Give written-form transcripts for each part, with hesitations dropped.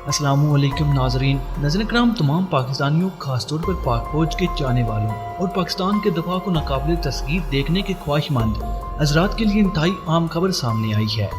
अस्सलाम वालेकुम नाजरीन। नज़र कराम तमाम पाकिस्तानियों, खासतौर पर पाक फौज के चाहने वालों और पाकिस्तान के दफा को नाकाबिल तस्वीर देखने के ख्वाहिशमंद हजरात के लिए इंतहाई आम खबर सामने आई है,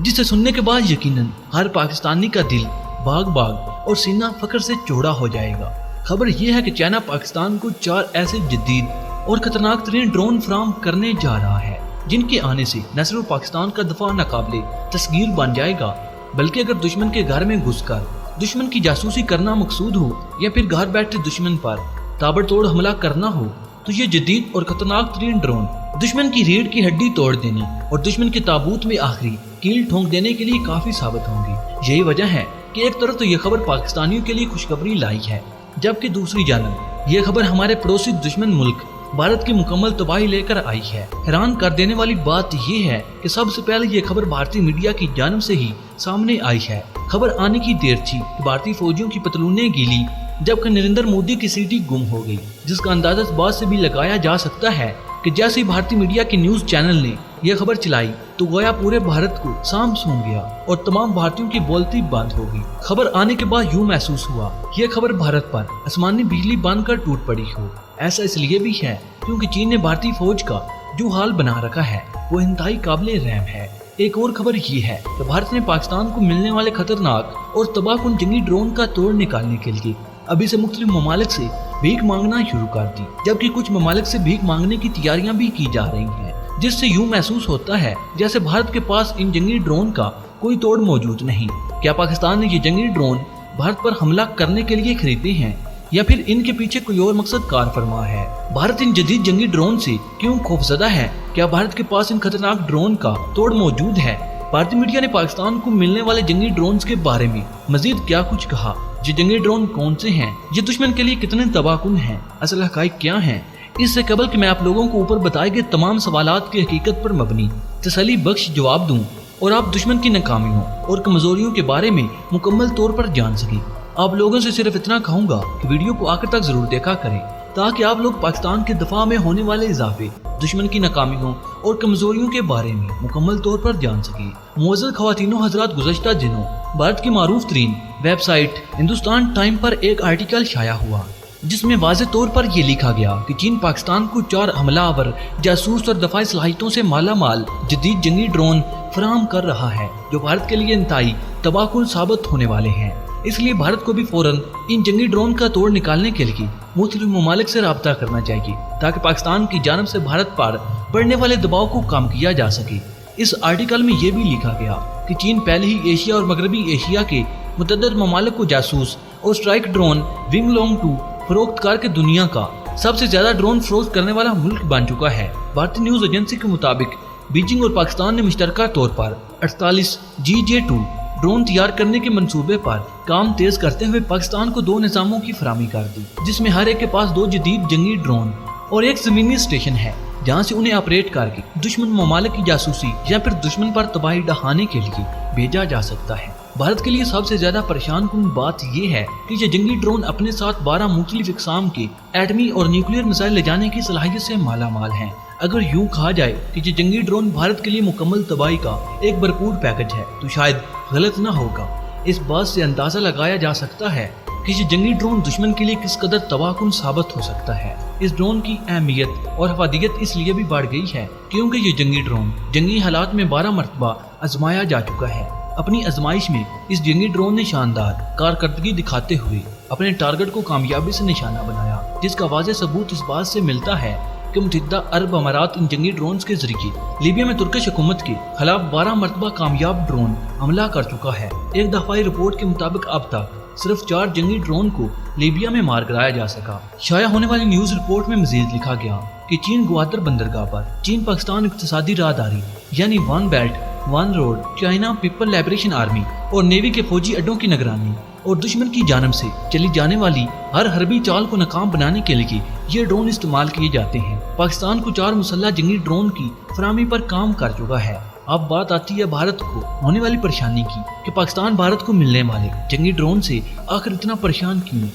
जिसे सुनने के बाद यकीनन हर पाकिस्तानी का दिल बाग बाग और सीना फख्र से चौड़ा हो जाएगा। खबर यह है कि चाइना पाकिस्तान को 4 ऐसे जदीद और खतरनाक तरीन ड्रोन फराहम करने जा रहा है, जिनके आने से न सिर्फ पाकिस्तान का दफा नाकाबिल तस्वीर बन जाएगा, बल्कि अगर दुश्मन के घर में घुसकर दुश्मन की जासूसी करना मकसूद हो या फिर घर बैठे दुश्मन पर ताबड़तोड़ हमला करना हो, तो ये जदीद और खतरनाक तरीन ड्रोन दुश्मन की रीढ़ की हड्डी तोड़ देने और दुश्मन के ताबूत में आखिरी कील ठोंक देने के लिए काफी साबित होंगी। यही वजह है कि एक तरफ तो यह खबर पाकिस्तानियों के लिए खुशखबरी लाई है, जबकि दूसरी जानब यह खबर हमारे पड़ोसी दुश्मन मुल्क भारत की मुकम्मल तबाही लेकर आई है। हैरान कर देने वाली बात यह है कि सबसे पहले यह खबर भारतीय मीडिया की जानब से ही सामने आई है। खबर आने की देर थी कि भारतीय फौजियों की पतलूनें गीली जबकि नरेंद्र मोदी की सीटी गुम हो गई, जिसका अंदाजा इस बात से भी लगाया जा सकता है कि जैसे ही भारतीय मीडिया के न्यूज चैनल ने यह खबर चलाई तो गोया पूरे भारत को साम सूम गया और तमाम भारतीयों की बोलती बंद हो गई। खबर आने के बाद यूं महसूस हुआ यह खबर भारत पर आसमानी बिजली बनकर टूट पड़ी हो। ऐसा इसलिए भी है क्योंकि चीन ने भारतीय फौज का जो हाल बना रखा है वो इंतहाई काबिल रहम है। एक और खबर ये है कि भारत ने पाकिस्तान को मिलने वाले खतरनाक और तबाहकुन जंगी ड्रोन का तोड़ निकालने के लिए अभी से मुख्तलिफ ममालिक से भीख मांगना शुरू कर दी, जबकि कुछ ममालिक से भीख मांगने की तैयारियां भी की जा रही हैं, जिससे यूं महसूस होता है जैसे भारत के पास इन जंगी ड्रोन का कोई तोड़ मौजूद नहीं। क्या पाकिस्तान ने ये जंगी ड्रोन भारत पर हमला करने के लिए खरीदे हैं या फिर इनके पीछे कोई और मकसद कार फरमा है? भारत इन जदीद जंगी ड्रोन से क्यों खौफजदा है? क्या भारत के पास इन खतरनाक ड्रोन का तोड़ मौजूद है? भारतीय मीडिया ने पाकिस्तान को मिलने वाले जंगी ड्रोन के बारे में मजीद क्या कुछ कहा? ये जंगी ड्रोन कौन से हैं? ये दुश्मन के लिए कितने तबाहकुन हैं? असल हक़ाइक़ क्या हैं? इससे कबल कि मैं आप लोगों को ऊपर बताए गए तमाम सवालात की हकीकत पर मबनी तसल्ली बख्श जवाब दूं और आप दुश्मन की नाकामियों और कमजोरियों के बारे में मुकम्मल तौर पर जान सकें, आप लोगों से सिर्फ इतना कहूंगा कि वीडियो को आखिर तक जरूर देखा करें, ताकि आप लोग पाकिस्तान के दफा में होने वाले इजाफे, दुश्मन की नाकामियों और कमजोरियों के बारे में मुकम्मल तौर पर जान सकें। मुअज़्ज़ज़ ख़वातीनो हज़रात, गुज़श्ता दिनों भारत की मारूफ तरीन वेबसाइट हिंदुस्तान टाइम पर एक आर्टिकल शाया हुआ, जिसमें वाज़ेह तौर पर यह लिखा गया कि चीन पाकिस्तान को 4 हमलावर, जासूस और दफाई सलाहियतों से माला माल जदीद जंगी ड्रोन फराहम कर रहा है, जो भारत के लिए इंतहाई तबाहकुन साबित होने वाले हैं। इसलिए भारत को भी फौरन इन जंगी ड्रोन का तोड़ निकालने के लिए मुख्तलिफ ममालिक से राब्ता करना चाहिए, ताकि पाकिस्तान की जानब से भारत पर पड़ने वाले दबाव को कम किया जा सके। इस आर्टिकल में यह भी लिखा गया कि चीन पहले ही एशिया और मगरबी एशिया के मुतअद्दिद ममालिक को जासूस और स्ट्राइक ड्रोन विंग लॉन्ग 2 फरोख्त करके दुनिया का सबसे ज्यादा ड्रोन फरोख्त करने वाला मुल्क बन चुका है। भारतीय न्यूज एजेंसी के मुताबिक बीजिंग और पाकिस्तान ने मुश्तरका तौर पर 48 GJ2 ड्रोन तैयार करने के मंसूबे पर काम तेज करते हुए पाकिस्तान को 2 निज़ामों की फराहमी कर दी, जिसमें हर एक के पास 2 जदीद जंगी ड्रोन और एक जमीनी स्टेशन है, जहां से उन्हें ऑपरेट करके दुश्मन ममालिक की जासूसी या फिर दुश्मन पर तबाही ढहाने के लिए भेजा जा सकता है। भारत के लिए सबसे ज्यादा परेशान कुन बात यह है कि ये जंगी ड्रोन अपने साथ 12 मुख्तलिफ इक़साम के एटमी और न्यूक्लियर मिसाइल ले जाने की सलाहियत से माला माल हैं। अगर यूं कहा जाए कि ये जंगी ड्रोन भारत के लिए मुकम्मल तबाही का एक भरपूर पैकेज है, तो शायद गलत न होगा। इस बात से अंदाजा लगाया जा सकता है कि ये जंगी ड्रोन दुश्मन के लिए किस कदर तबाहकुन साबित हो सकता है। इस ड्रोन की अहमियत और हफादियत इसलिए भी बढ़ गई है क्योंकि ये जंगी ड्रोन जंगी हालात में 12 मरतबा आजमाया जा चुका है। अपनी आजमाइश में इस जंगी ड्रोन ने शानदार कारकर्दगी दिखाते हुए अपने टारगेट को कामयाबी से निशाना बनाया, जिसका वाज़ेह सबूत इस बात से मिलता है कि मुत्तहिदा अरब अमारात इन जंगी ड्रोन के जरिए लीबिया में तुर्किश हुकूमत के खिलाफ 12 मरतबा कामयाब ड्रोन हमला कर चुका है। एक दफाई रिपोर्ट के मुताबिक अब तक सिर्फ 4 जंगी ड्रोन को लीबिया में मार गिराया जा सका। शाया होने वाली न्यूज रिपोर्ट में मजीद लिखा गया कि चीन ग्वादर बंदरगाह पर चीन पाकिस्तान इक्तिसादी राहदारी यानी one belt one road, China people liberation army और नेवी के फौजी अड्डों की निगरानी और दुश्मन की जानब से चली जाने वाली हर हरबी चाल को नाकाम बनाने के लिए ये ड्रोन इस्तेमाल किए जाते हैं। पाकिस्तान को 4 मुसल्लह जंगी ड्रोन की फराहमी पर काम कर चुका है। अब बात आती है भारत को होने वाली परेशानी की कि पाकिस्तान भारत को मिलने वाले जंगी ड्रोन से आखिर इतना परेशान क्यों?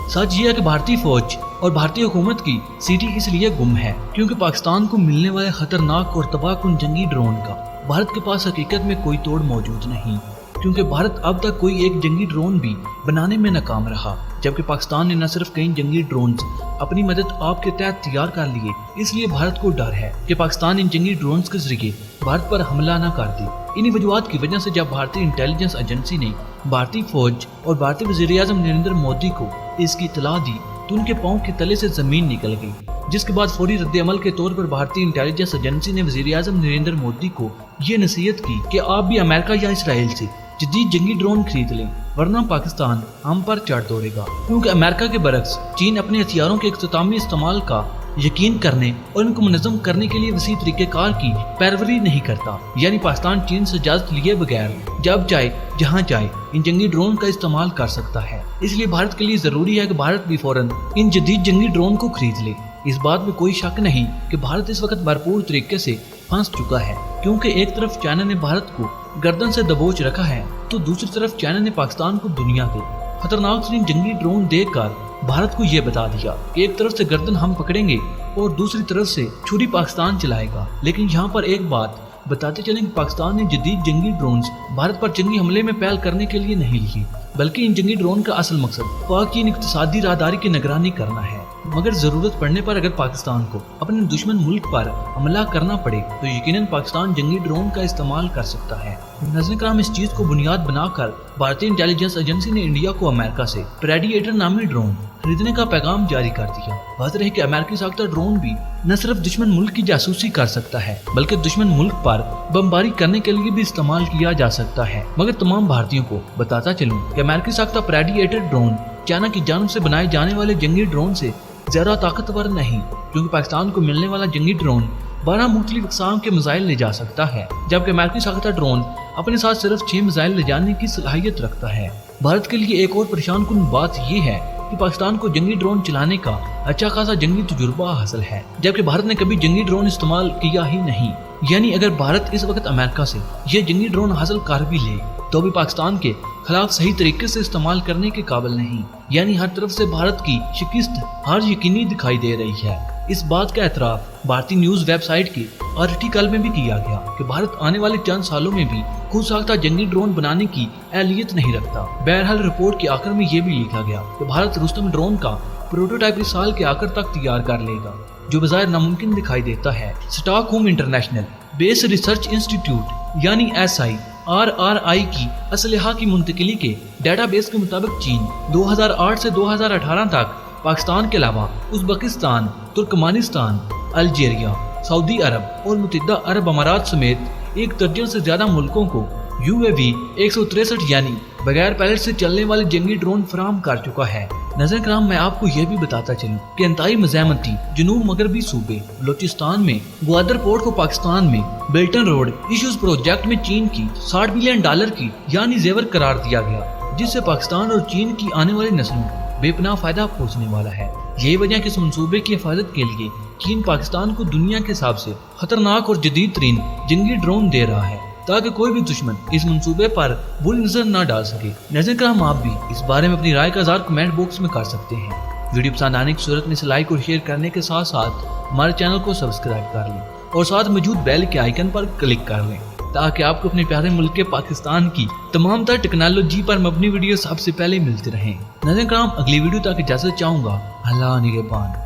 सच ये है कि भारतीय फौज और भारतीय हुकूमत की सीटी इसलिए गुम है क्योंकि पाकिस्तान को मिलने वाले खतरनाक और तबाहकुन जंगी ड्रोन का भारत के पास हकीकत में कोई तोड़ मौजूद नहीं। क्योंकि भारत अब तक कोई एक जंगी ड्रोन भी बनाने में नाकाम रहा, जबकि पाकिस्तान ने न सिर्फ कई जंगी ड्रोन्स अपनी मदद आपके तहत तैयार कर लिए, इसलिए भारत को डर है कि पाकिस्तान इन जंगी ड्रोन्स के जरिए भारत पर हमला न कर दे। इन्हीं वजूहात की वजह से जब भारतीय इंटेलिजेंस एजेंसी ने भारतीय फौज और भारतीय वज़ीर-ए-आज़म नरेंद्र मोदी को इसकी इत्तला दी तो उनके पांव के तले से जमीन निकल गई, जिसके बाद फौरी रद्द-ए-अमल के तौर पर भारतीय इंटेलिजेंस एजेंसी ने वज़ीर-ए-आज़म नरेंद्र मोदी को ये नसीहत की कि आप भी अमेरिका या इसराइल से जदीद जंगी ड्रोन खरीद लें, वरना पाकिस्तान हम पर चढ़ दौड़ेगा। क्योंकि अमेरिका के बरक्स चीन अपने हथियारों के इख्तितामी इस्तेमाल का यकीन करने और इनको मुनज़्ज़म करने के लिए वसी तरीक़ेकार की पैरवी नहीं करता, यानी पाकिस्तान चीन से इजाज़त लिए बगैर जब चाहे जहां चाहे इन जंगी ड्रोन का इस्तेमाल कर सकता है। इसलिए भारत के लिए जरूरी है कि भारत भी फौरन इन जदीद जंगी ड्रोन को खरीद ले। इस बात में कोई शक नहीं कि भारत इस वक्त भरपूर तरीके से फंस चुका है, क्योंकि एक तरफ चाइना ने भारत को गर्दन से दबोच रखा है तो दूसरी तरफ चाइना ने पाकिस्तान को दुनिया के खतरनाक तरीन जंगी ड्रोन देकर भारत को ये बता दिया कि एक तरफ से गर्दन हम पकड़ेंगे और दूसरी तरफ से छुरी पाकिस्तान चलाएगा। लेकिन यहाँ पर एक बात बताते चलें कि पाकिस्तान ने जदीद जंगी ड्रोन्स भारत पर जंगी हमले में पहल करने के लिए नहीं लिए, बल्कि इन जंगी ड्रोन का असल मकसद पाक की इक्तिसादी राहदारी की निगरानी करना है। मगर जरूरत पड़ने पर अगर पाकिस्तान को अपने दुश्मन मुल्क पर हमला करना पड़े तो यकीनन पाकिस्तान जंगी ड्रोन का इस्तेमाल कर सकता है। नाज़रीन कराम, इस चीज को बुनियाद बनाकर भारतीय इंटेलिजेंस एजेंसी ने इंडिया को अमेरिका से प्रेडिएटर नामी ड्रोन खरीदने का पैगाम जारी कर दिया। बात रही कि अमेरिकी साख्ता ड्रोन भी न सिर्फ दुश्मन मुल्क की जासूसी कर सकता है, बल्कि दुश्मन मुल्क पर बमबारी करने के लिए भी इस्तेमाल किया जा सकता है। मगर तमाम भारतीयों को बताता चलूं कि अमेरिकी साख्ता प्रेडिएटर ड्रोन चाइना की जानिब से बनाए जाने वाले जंगी ड्रोन से ज्यादा ताकतवर नहीं, क्योंकि पाकिस्तान को मिलने वाला जंगी ड्रोन 12 मुख्तलिफ अक़साम के मिसाइल ले जा सकता है, जबकि अमेरिकी साख्ता ड्रोन अपने साथ सिर्फ 6 मिसाइल ले जाने की सलाहियत रखता है। भारत के लिए एक और परेशान कुन बात यह है कि पाकिस्तान को जंगी ड्रोन चलाने का अच्छा खासा जंगी तजुर्बा हासिल है, जबकि भारत ने कभी जंगी ड्रोन इस्तेमाल किया ही नहीं। यानी अगर भारत इस वक्त अमेरिका से ये जंगी ड्रोन हासिल कर भी ले तो भी पाकिस्तान के खिलाफ सही तरीके से इस्तेमाल करने के काबिल नहीं। यानी हर तरफ से भारत की शिकस्त हार यकीनी दिखाई दे रही है। इस बात का एतराफ भारतीय न्यूज वेबसाइट के आर्टिकल में भी किया गया कि भारत आने वाले चंद सालों में भी खुद साख्ता जंगी ड्रोन बनाने की अहलियत नहीं रखता। बहरहाल रिपोर्ट के आखिर में ये भी लिखा गया कि भारत रुस्तम ड्रोन का प्रोटोटाइप इस साल के आखिर तक तैयार कर लेगा, जो बज़ाहिर नामुमकिन दिखाई देता है। Stockholm international base research institute यानी SIRRI की असलहा की मुंतकिली के डेटाबेस के मुताबिक चीन 2008 से 2018 तक पाकिस्तान के अलावा उज़्बेकिस्तान, तुर्कमानिस्तान, अल्जीरिया, सऊदी अरब और मुत्तहिदा अरब अमारात समेत एक दर्जन से ज्यादा मुल्कों को UAV 163 यानी बगैर पायलट से चलने वाले जंगी ड्रोन फराहम कर चुका है। नाज़रीन कराम, मैं आपको यह भी बताता चलूं कि अंतई मज़ामती जनूब मगरबी सूबे बलोचिस्तान में ग्वादर पोर्ट को पाकिस्तान में बेल्टन रोड इश्यूज प्रोजेक्ट में चीन की $60 बिलियन की यानी जेवर करार दिया गया, जिससे पाकिस्तान और चीन की आने वाली नस्लों को बेपनाह फायदा पहुँचने वाला है। यही वजह कि इस मंसूबे की हिफाजत के लिए चीन पाकिस्तान को दुनिया के हिसाब से खतरनाक और जदीद तरीन जंगी ड्रोन दे रहा है, ताकि कोई भी दुश्मन इस मंसूबे पर बुरी नजर न डाल सके। नाज़रीन कराम, आप भी इस बारे में अपनी राय का इज़हार कमेंट बॉक्स में कर सकते हैं। वीडियो पसंद आने की सूरत में इसे लाइक और शेयर करने के साथ साथ हमारे चैनल को सब्सक्राइब कर लें और साथ मौजूद बेल के आइकन पर क्लिक कर लें, ताकि आपको अपने प्यारे मुल्क के पाकिस्तान की तमाम तर टेक्नोलॉजी पर मबनी वीडियो सबसे पहले मिलते रहें। नाज़रीन कराम, अगली वीडियो तक इजाज़त चाहूँगा। अल्लाह निगहबान।